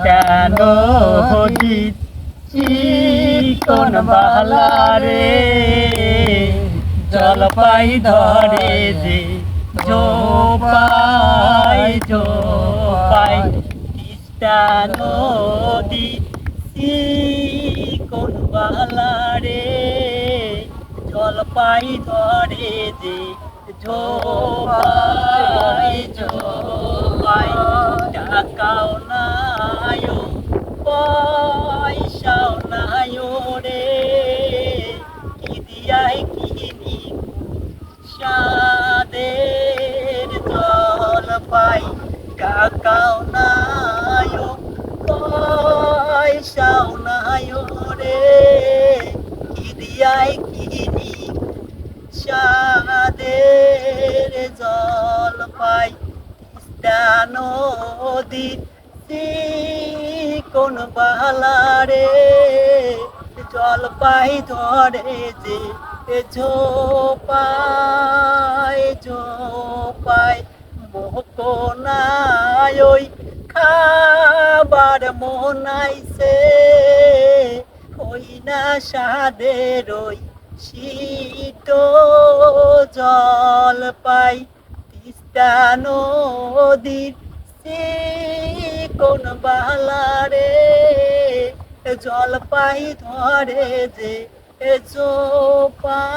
কেন হদিছি কোন বালারে জলপাই ধরে যে জোপাই তিস্তা নদী কোন বালারে জলপাই ধরে যে জোপাই টাকাও নাই পয়সাও নাই রে কি দিয়াই কিনি সাদের জল পাই টাকাও নাই পয়সাও নাই রে কি দিয়াই কিনি সাদের জল পাই তিস্তা নদী কোন বালারে জলপাই ধরে যে জোপাই মোহনায় ওই খাবার মনাইছে ওই না সাদের ওই শীত জল পাই তিস্তা নদীর কোন বালারে জলপাই ধরে যে জোপাই